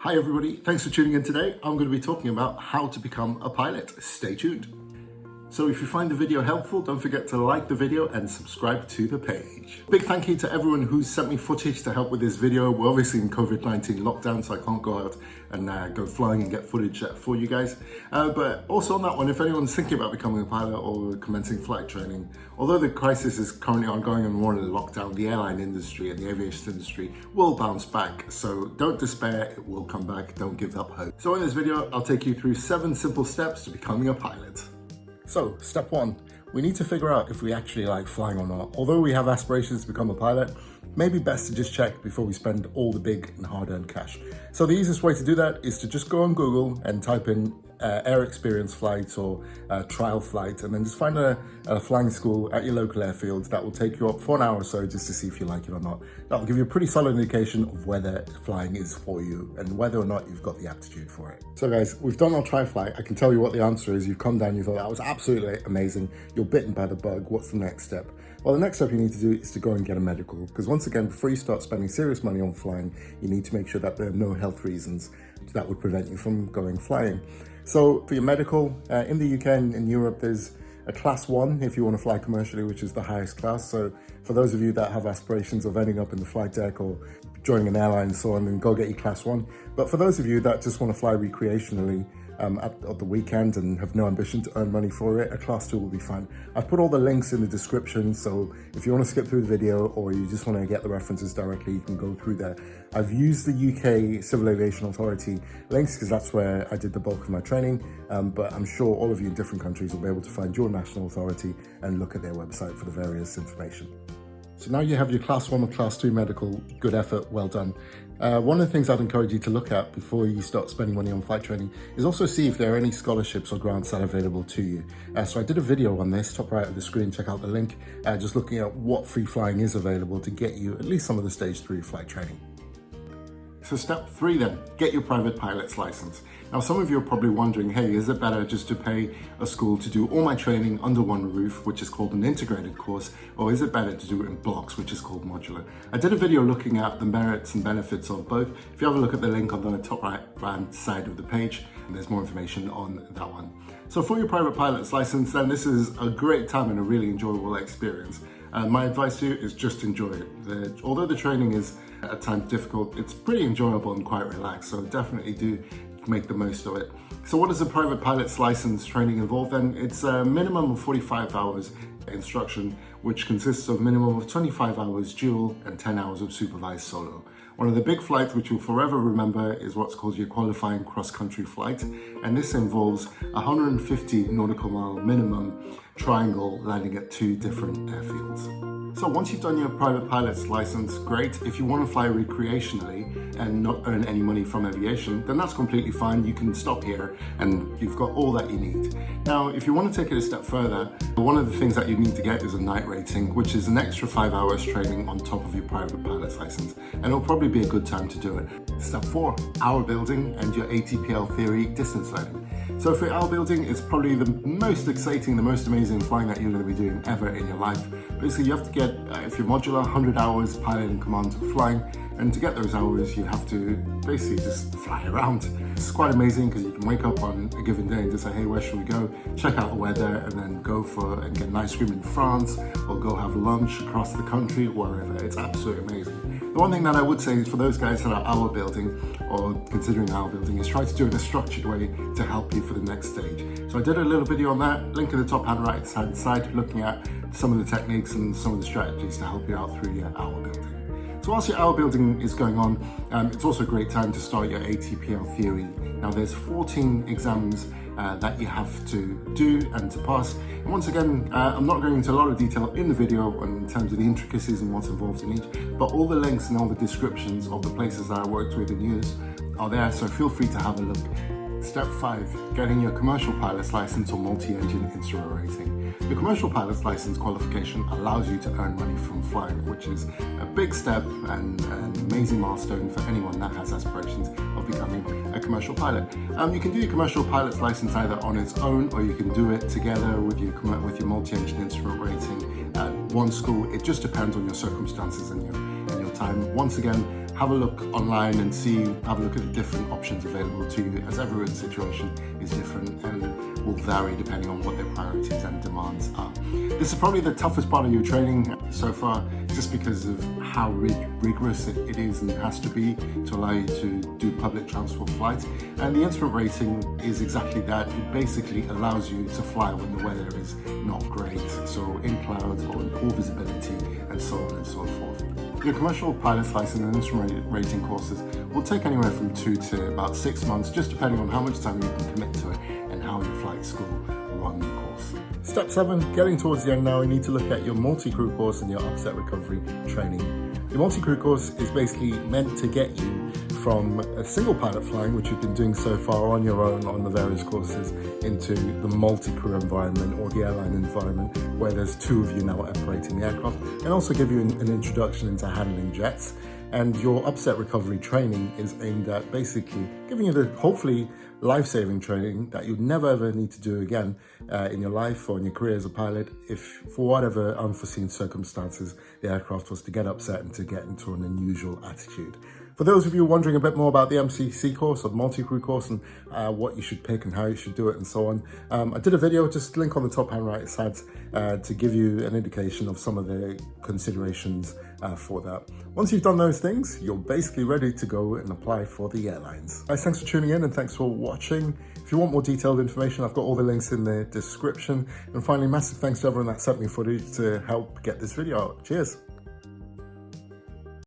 Hi everybody, thanks for tuning in today. I'm going to be talking about how to become a pilot. Stay tuned. So if you find the video helpful, don't forget to like the video and subscribe to the page. Big thank you to everyone who's sent me footage to help with this video. We're obviously in COVID-19 lockdown, so I can't go out and go flying and get footage for you guys. But also on that one, if anyone's thinking about becoming a pilot or commencing flight training, although the crisis is currently ongoing and we're in a lockdown, the airline industry and the aviation industry will bounce back. So don't despair, it will come back. Don't give up hope. So in this video, I'll take you through 7 simple steps to becoming a pilot. So, step 1, we need to figure out if we actually like flying or not. Although we have aspirations to become a pilot, maybe best to just check before we spend all the big and hard-earned cash. So the easiest way to do that is to just go on Google and type in air experience flights or trial flight, and then just find a flying school at your local airfield that will take you up for an hour or so just to see if you like it or not. That will give you a pretty solid indication of whether flying is for you and whether or not you've got the aptitude for it. So guys, we've done our tri flight. I can tell you what the answer is. You've come down, you thought that was absolutely amazing. You're bitten by the bug. What's the next step? Well, the next step you need to do is to go and get a medical, because once again, before you start spending serious money on flying, you need to make sure that there are no health reasons that would prevent you from going flying. So for your medical, in the UK and in Europe, there's a class 1 if you want to fly commercially, which is the highest class. So for those of you that have aspirations of ending up in the flight deck or joining an airline and so on, then go get your class 1. But for those of you that just want to fly recreationally, at the weekend and have no ambition to earn money for it, a class 2 will be fine. I've put all the links in the description, so if you want to skip through the video or you just want to get the references directly, you can go through there. I've used the UK Civil Aviation Authority links because that's where I did the bulk of my training, but I'm sure all of you in different countries will be able to find your national authority and look at their website for the various information. So now you have your class 1 or class 2 medical. Good effort, well done. One of the things I'd encourage you to look at before you start spending money on flight training is also see if there are any scholarships or grants that are available to you. So I did a video on this, top right of the screen, check out the link, just looking at what free flying is available to get you at least some of the stage 3 flight training. So step 3 then, get your private pilot's license. Now some of you are probably wondering, hey, is it better just to pay a school to do all my training under one roof, which is called an integrated course, or is it better to do it in blocks, which is called modular? I did a video looking at the merits and benefits of both. If you have a look at the link on the top right hand side of the page, there's more information on that one. So for your private pilot's license, then this is a great time and a really enjoyable experience. My advice to you is just enjoy it. Although the training is at times difficult, it's pretty enjoyable and quite relaxed, so definitely do make the most of it. So what does a private pilot's license training involve then? It's a minimum of 45 hours instruction, which consists of minimum of 25 hours dual and 10 hours of supervised solo. One of the big flights which you'll forever remember is what's called your qualifying cross-country flight, and this involves 150 nautical mile minimum triangle landing at 2 different airfields. So once you've done your private pilot's license, great. If you want to fly recreationally and not earn any money from aviation, then that's completely fine. You can stop here and you've got all that you need. Now, if you want to take it a step further, one of the things that you need to get is a night rating, which is an extra 5 hours training on top of your private pilot's license. And it'll probably be a good time to do it. Step 4, hour building and your ATPL theory distance learning. So for hour building, it's probably the most exciting, the most amazing flying that you're going to be doing ever in your life. Basically, you have to get, if you're modular, 100 hours pilot in command of flying. And to get those hours, you have to basically just fly around. It's quite amazing because you can wake up on a given day and just say, hey, where should we go? Check out the weather and then go for and get an ice cream in France or go have lunch across the country, wherever. It's absolutely amazing. The one thing that I would say is for those guys that are hour building or considering hour building is try to do it in a structured way to help you for the next stage. So I did a little video on that, link in the top hand right hand side, looking at some of the techniques and some of the strategies to help you out through your hour building. So whilst your hour building is going on, it's also a great time to start your ATPL theory. Now there's 14 exams that you have to do and to pass. And once again, I'm not going into a lot of detail in the video in terms of the intricacies and what's involved in each, but all the links and all the descriptions of the places that I worked with and used are there, so feel free to have a look. Step 5, getting your commercial pilot's license or multi-engine instrument rating. The commercial pilot's license qualification allows you to earn money from flying, which is a big step and an amazing milestone for anyone that has aspirations of becoming a commercial pilot. You can do your commercial pilot's license either on its own or you can do it together with your multi-engine instrument rating at one school. It just depends on your circumstances and your time. Once again, have a look online and have a look at the different options available to you, as everyone's situation is different and will vary depending on what their priorities and demands are. This is probably the toughest part of your training so far, just because of how rigorous it is and has to be to allow you to do public transport flights. And the instrument rating is exactly that. It basically allows you to fly when the weather is not great, so in clouds or in poor visibility and so on and so forth. Your commercial pilot's license and instrument rating courses will take anywhere from 2 to about 6 months, just depending on how much time you can commit to it and how your flight school run the course. Step 7, getting towards the end now, we need to look at your multi-crew course and your upset recovery training. Your multi-crew course is basically meant to get you from a single pilot flying, which you've been doing so far on your own on the various courses, into the multi-crew environment or the airline environment where there's 2 of you now operating the aircraft, and also give you an introduction into handling jets. And your upset recovery training is aimed at basically giving you the hopefully life-saving training that you'd never ever need to do again in your life or in your career as a pilot if, for whatever unforeseen circumstances, the aircraft was to get upset and to get into an unusual attitude. For those of you wondering a bit more about the MCC course or the multi-crew course and what you should pick and how you should do it and so on, I did a video, just link on the top hand right side, to give you an indication of some of the considerations for that. Once you've done those things, you're basically ready to go and apply for the airlines. Guys, thanks for tuning in and thanks for watching. If you want more detailed information, I've got all the links in the description. And finally, massive thanks to everyone that sent me footage to help get this video out. Cheers.